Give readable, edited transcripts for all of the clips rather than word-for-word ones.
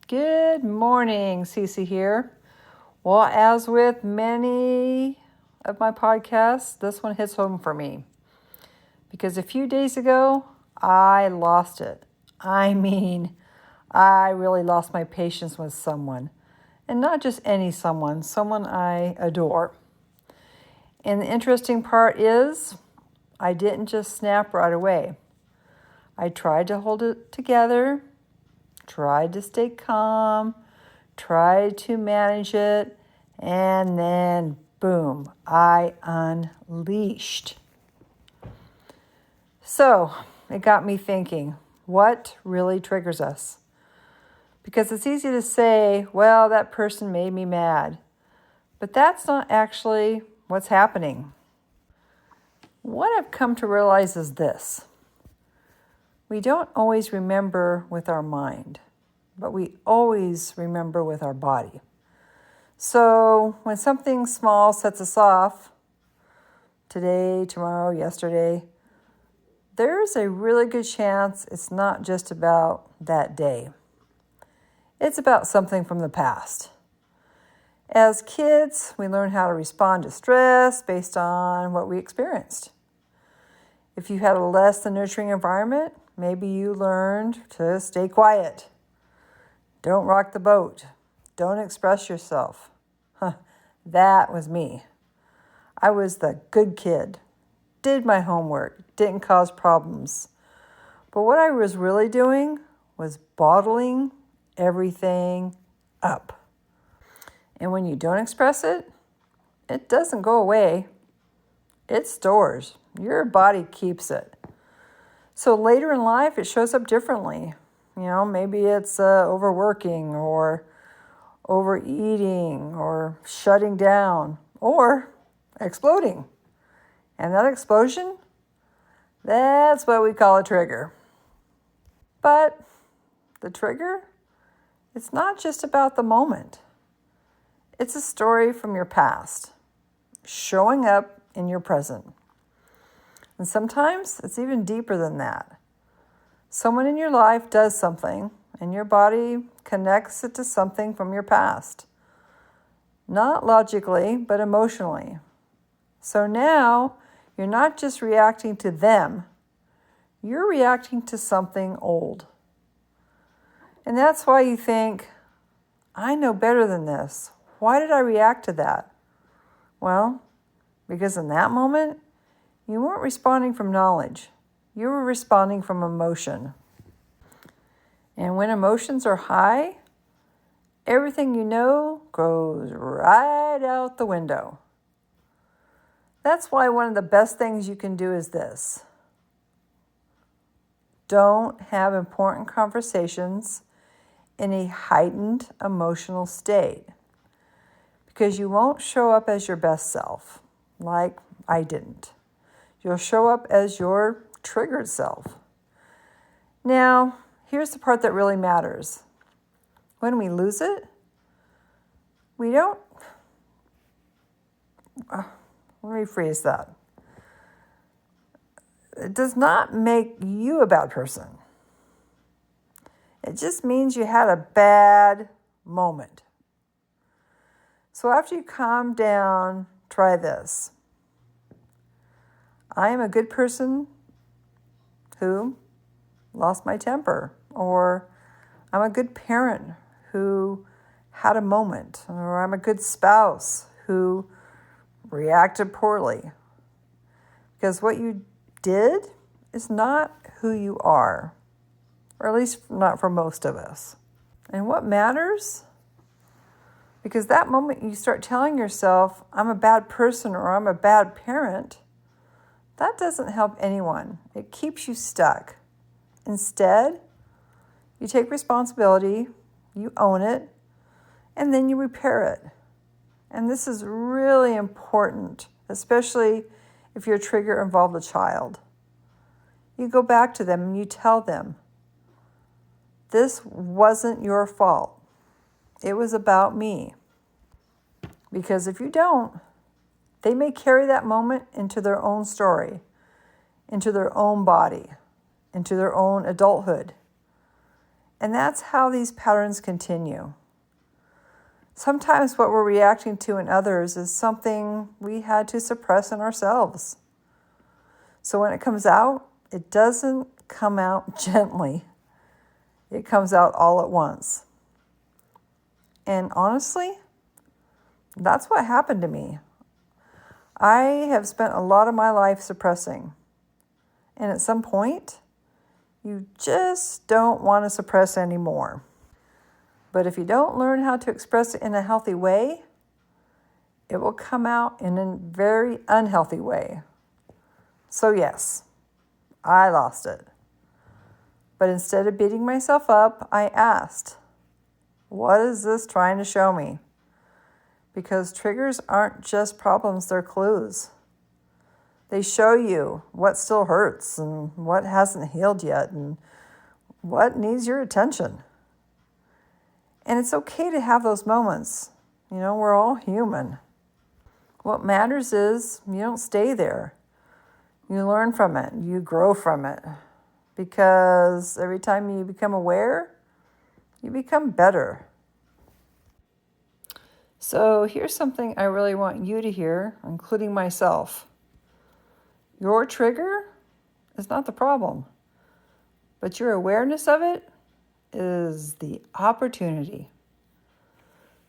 Good morning, Cece here. Well, as with many of my podcasts, this one hits home for me because a few days ago, I lost it. I really lost my patience with someone, and not just any someone I adore. And the interesting part is, I didn't just snap right away. I tried to hold it together, tried to stay calm, tried to manage it, and then boom, I unleashed. So it got me thinking, what really triggers us? Because it's easy to say, well, that person made me mad. But that's not actually what's happening. What I've come to realize is this. We don't always remember with our mind, but we always remember with our body. So when something small sets us off, today, tomorrow, yesterday, there's a really good chance it's not just about that day. It's about something from the past. As kids, we learn how to respond to stress based on what we experienced. If you had a less than nurturing environment, maybe you learned to stay quiet. Don't rock the boat. Don't express yourself. That was me. I was the good kid. Did my homework. Didn't cause problems. But what I was really doing was bottling everything up. And when you don't express it, it doesn't go away. It stores. Your body keeps it. So later in life, it shows up differently. Maybe it's overworking or overeating or shutting down or exploding. And that explosion, that's what we call a trigger. But the trigger, it's not just about the moment. It's a story from your past, showing up in your present. And sometimes it's even deeper than that. Someone in your life does something, and your body connects it to something from your past. Not logically, but emotionally. So now, you're not just reacting to them, you're reacting to something old. And that's why you think, I know better than this. Why did I react to that? Well, because in that moment, you weren't responding from knowledge. You were responding from emotion. And when emotions are high, everything you know goes right out the window. That's why one of the best things you can do is this. Don't have important conversations in a heightened emotional state, because you won't show up as your best self, like I didn't. You'll show up as your triggered self. Now, here's the part that really matters. When we lose it, we don't... Let me rephrase that. It does not make you a bad person. It just means you had a bad moment. So after you calm down, try this. I am a good person who lost my temper, or I'm a good parent who had a moment, or I'm a good spouse who reacted poorly. Because what you did is not who you are, or at least not for most of us. And what matters? Because that moment you start telling yourself, I'm a bad person or I'm a bad parent, that doesn't help anyone. It keeps you stuck. Instead, you take responsibility, you own it, and then you repair it. And this is really important, especially if your trigger involved a child. You go back to them and you tell them, this wasn't your fault. It was about me. Because if you don't, they may carry that moment into their own story, into their own body, into their own adulthood. And that's how these patterns continue. Sometimes what we're reacting to in others is something we had to suppress in ourselves. So when it comes out, it doesn't come out gently. It comes out all at once. And honestly, that's what happened to me. I have spent a lot of my life suppressing. And at some point, you just don't want to suppress anymore. But if you don't learn how to express it in a healthy way, it will come out in a very unhealthy way. So yes, I lost it. But instead of beating myself up, I asked, what is this trying to show me? Because triggers aren't just problems, they're clues. They show you what still hurts and what hasn't healed yet and what needs your attention. And it's okay to have those moments. We're all human. What matters is you don't stay there. You learn from it. You grow from it. Because every time you become aware, you become better. So here's something I really want you to hear, including myself. Your trigger is not the problem, but your awareness of it is the opportunity.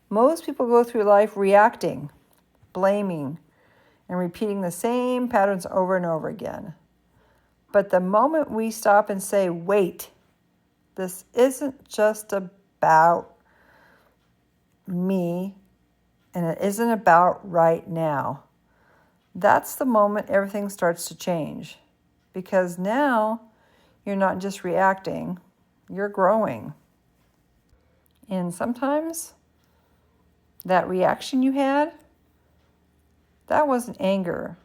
Most people go through life reacting, blaming, and repeating the same patterns over and over again. But the moment we stop and say, wait, this isn't just about me, and it isn't about right now, that's the moment everything starts to change. Because now you're not just reacting, you're growing. And sometimes that reaction you had, that wasn't anger.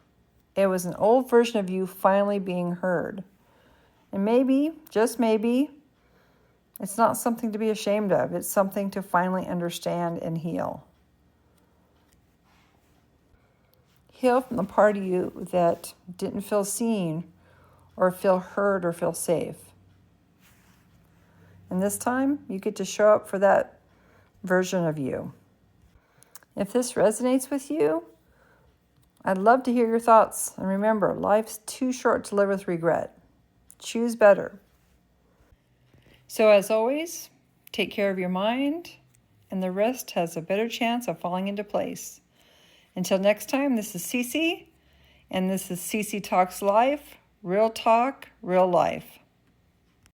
It was an old version of you finally being heard. And maybe, just maybe, it's not something to be ashamed of. It's something to finally understand and heal. Heal from the part of you that didn't feel seen or feel heard or feel safe. And this time, you get to show up for that version of you. If this resonates with you, I'd love to hear your thoughts. And remember, life's too short to live with regret. Choose better. So as always, take care of your mind, and the rest has a better chance of falling into place. Until next time, this is Cece, and this is Cece Talks Life, real talk, real life.